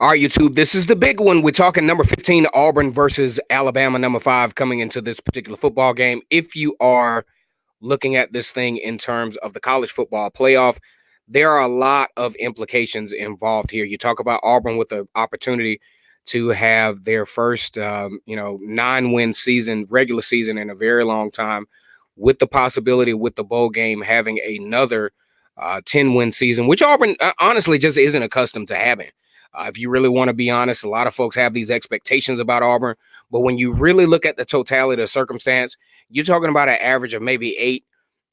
All right, YouTube, this is the big one. We're talking number 15, Auburn versus Alabama, number 5, coming into this particular football game. If you are looking at this thing in terms of the college football playoff, there are a lot of implications involved here. You talk about Auburn with the opportunity to have their first, 9-win season, regular season in a very long time, with the possibility with the bowl game having another 10-win season, which Auburn honestly just isn't accustomed to having. If you really want to be honest, a lot of folks have these expectations about Auburn, but when you really look at the totality of the circumstance, you're talking about an average of maybe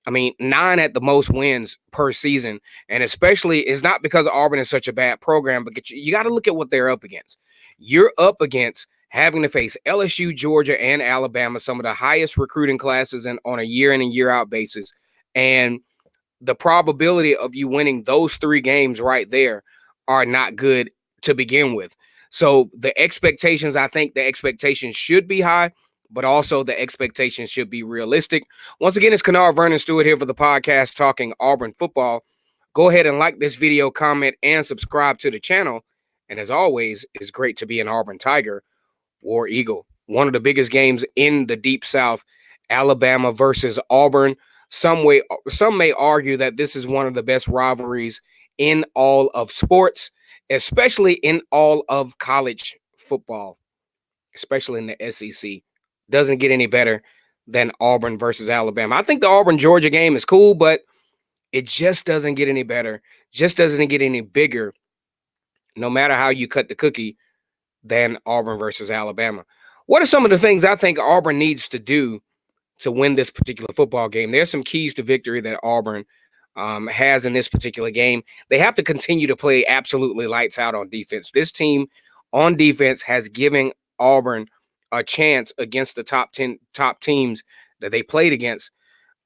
9 at the most wins per season. And especially, it's not because Auburn is such a bad program, but you got to look at what they're up against. You're up against having to face LSU, Georgia, and Alabama, some of the highest recruiting classes on a year in and year out basis. And the probability of you winning those 3 games right there are not good to begin with. So I think the expectations should be high, but also the expectations should be realistic. Once again, it's Kennard Vernon Stewart here for the podcast talking Auburn football. Go ahead and like this video, comment, and subscribe to the channel. And as always, it's great to be an Auburn Tiger, War Eagle. One of the biggest games in the Deep South, Alabama versus Auburn. Some may argue that this is one of the best rivalries in all of sports, especially in all of college football, especially in the SEC. Doesn't get any better than Auburn versus Alabama. I think the Auburn-Georgia game is cool, but it just doesn't get any better, just doesn't get any bigger, no matter how you cut the cookie, than Auburn versus Alabama. What are some of the things I think Auburn needs to do to win this particular football game? There's some keys to victory that Auburn has in this particular game. They have to continue to play absolutely lights out on defense. This team on defense has given Auburn a chance against the top teams that they played against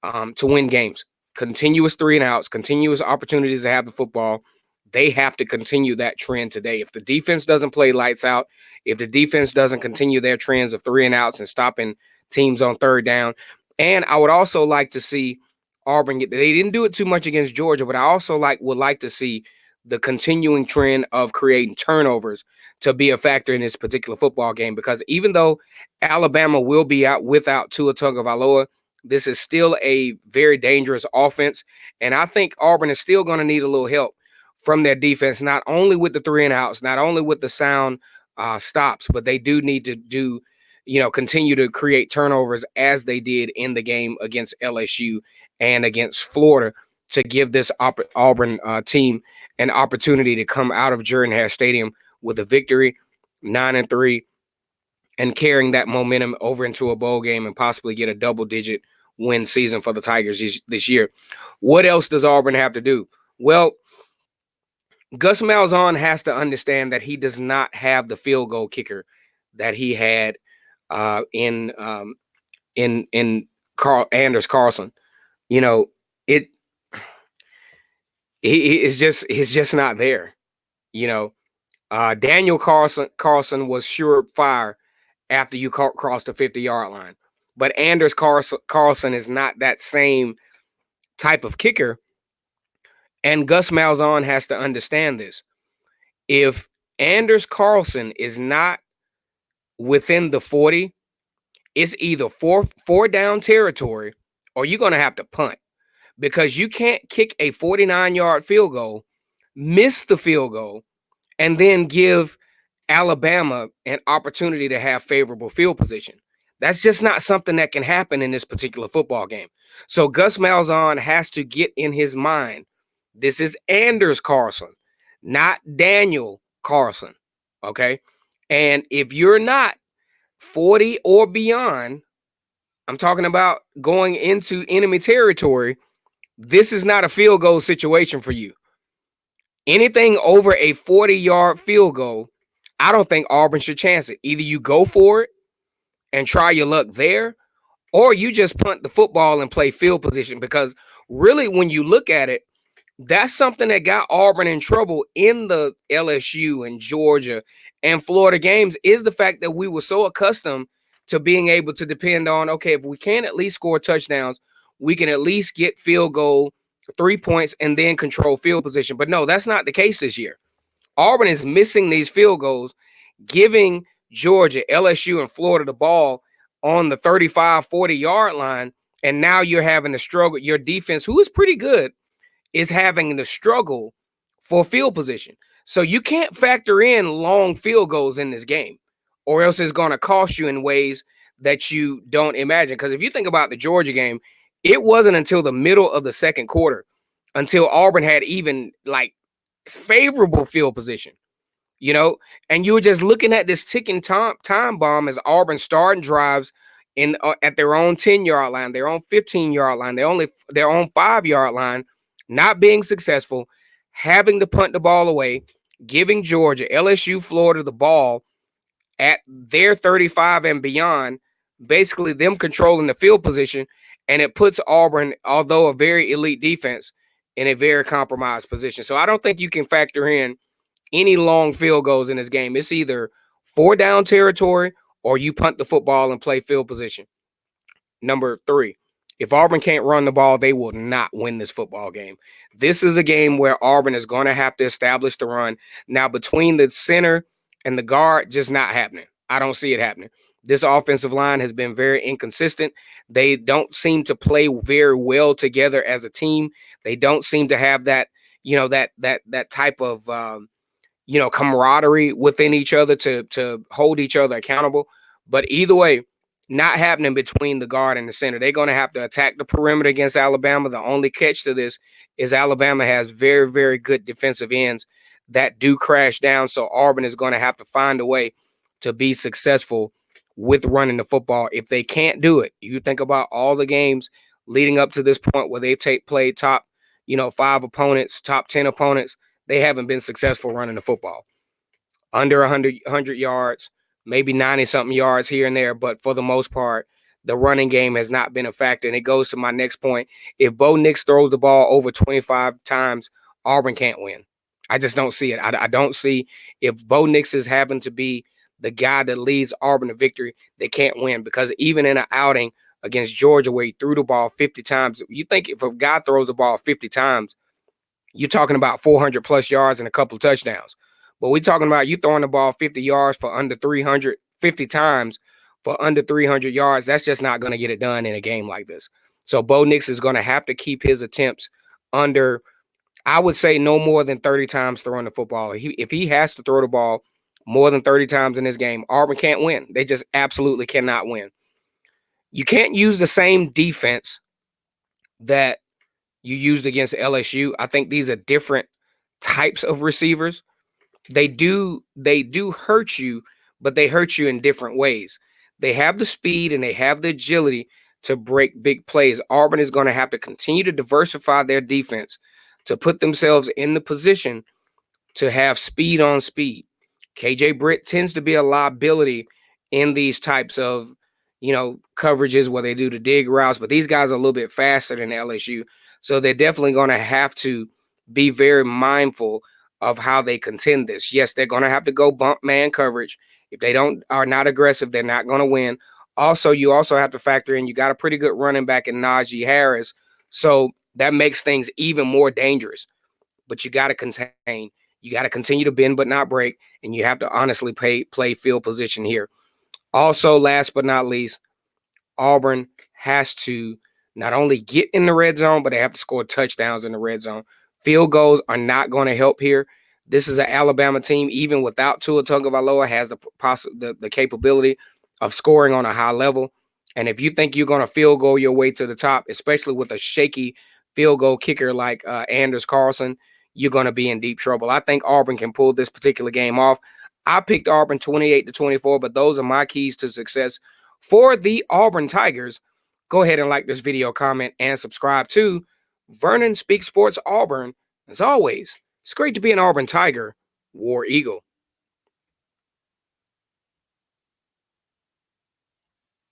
to win games. Continuous 3-and-outs, continuous opportunities to have the football. They have to continue that trend today. If the defense doesn't play lights out, if the defense doesn't continue their trends of 3-and-outs and stopping teams on third down, and I would also like to see Auburn they didn't do it too much against Georgia, but I also would like to see the continuing trend of creating turnovers to be a factor in this particular football game, because even though Alabama will be out without Tua Tagovailoa, this is still a very dangerous offense, and I think Auburn is still going to need a little help from their defense, not only with the 3-and-outs, not only with the sound stops, but they do need to continue to create turnovers as they did in the game against LSU and against Florida to give this Auburn team an opportunity to come out of Jordan-Hare Stadium with a victory, 9-3, and carrying that momentum over into a bowl game and possibly get a double-digit win season for the Tigers this year. What else does Auburn have to do? Well, Gus Malzahn has to understand that he does not have the field goal kicker that he had in Anders Carlson. He's just not there. Daniel Carlson was surefire after you crossed the 50-yard line, but Anders Carlson is not that same type of kicker, and Gus Malzahn has to understand this. If Anders Carlson is not within the 40, it's either four down territory or you're going to have to punt, because you can't kick a 49-yard field goal, miss the field goal, and then give Alabama an opportunity to have favorable field position. That's just not something that can happen in this particular football game. So Gus Malzahn has to get in his mind, this is Anders Carlson, not Daniel Carlson, okay? And if you're not 40 or beyond, I'm talking about going into enemy territory, this is not a field goal situation for you. Anything over a 40-yard field goal, I don't think Auburn should chance it. Either you go for it and try your luck there, or you just punt the football and play field position, because really when you look at it, that's something that got Auburn in trouble in the LSU and Georgia and Florida games, is the fact that we were so accustomed to being able to depend on, okay, if we can at least score touchdowns, we can at least get field goal 3 points and then control field position. But no, that's not the case this year. Auburn is missing these field goals, giving Georgia, LSU, and Florida the ball on the 35, 40-yard line. And now you're having to struggle. Your defense, who is pretty good, is having to struggle for field position. So you can't factor in long field goals in this game, or else it's going to cost you in ways that you don't imagine. Because if you think about the Georgia game, it wasn't until the middle of the second quarter until Auburn had even like favorable field position, you know, and you were just looking at this ticking time bomb as Auburn starting drives in at their own 10-yard line, their own 15-yard line, their own 5-yard line, not being successful, having to punt the ball away, giving Georgia, LSU, Florida the ball at their 35 and beyond, basically them controlling the field position, and it puts Auburn, although a very elite defense, in a very compromised position. So I don't think you can factor in any long field goals in this game. It's either 4-down territory or you punt the football and play field position. Number 3, if Auburn can't run the ball, they will not win this football game. This is a game where Auburn is going to have to establish the run. Now, between the center and the guard, just not happening. I don't see it happening. This offensive line has been very inconsistent. They don't seem to play very well together as a team. They don't seem to have that, that type of camaraderie within each other to hold each other accountable. But either way, not happening between the guard and the center. They're going to have to attack the perimeter against Alabama. The only catch to this is Alabama has very, very good defensive ends that do crash down. So Auburn is going to have to find a way to be successful with running the football. If they can't do it, you think about all the games leading up to this point where they've played top, 5 opponents, top 10 opponents. They haven't been successful running the football. Under 100 yards, maybe 90-something yards here and there. But for the most part, the running game has not been a factor. And it goes to my next point. If Bo Nix throws the ball over 25 times, Auburn can't win. I just don't see it. I don't see if Bo Nix is having to be the guy that leads Auburn to victory, they can't win. Because even in an outing against Georgia where he threw the ball 50 times, you think if a guy throws the ball 50 times, you're talking about 400 plus yards and a couple of touchdowns. But we're talking about you throwing the ball 50 yards for under 300, 50 times for under 300 yards. That's just not going to get it done in a game like this. So Bo Nix is going to have to keep his attempts under, I would say, no more than 30 times throwing the football. If he has to throw the ball more than 30 times in this game, Auburn can't win. They just absolutely cannot win. You can't use the same defense that you used against LSU. I think these are different types of receivers. They do hurt you, but they hurt you in different ways. They have the speed and they have the agility to break big plays. Auburn is going to have to continue to diversify their defense to put themselves in the position to have speed on speed. KJ Britt tends to be a liability in these types of, coverages where they do the dig routes, but these guys are a little bit faster than LSU. So they're definitely going to have to be very mindful of how they contend this. Yes, they're going to have to go bump man coverage. If they are not aggressive, they're not going to win. Also, you also have to factor in you got a pretty good running back in Najee Harris. So that makes things even more dangerous. But you got to contain. You got to continue to bend but not break. And you have to honestly play field position here. Also, last but not least, Auburn has to not only get in the red zone, but they have to score touchdowns in the red zone. Field goals are not going to help here. This is an Alabama team, even without Tua Tagovailoa, has the capability of scoring on a high level. And if you think you're going to field goal your way to the top, especially with a shaky field goal kicker like Anders Carlson, you're going to be in deep trouble. I think Auburn can pull this particular game off. I picked Auburn 28-24, but those are my keys to success for the Auburn Tigers. Go ahead and like this video, comment, and subscribe to Vernon Speaks Sports Auburn. As always, it's great to be an Auburn Tiger, War Eagle.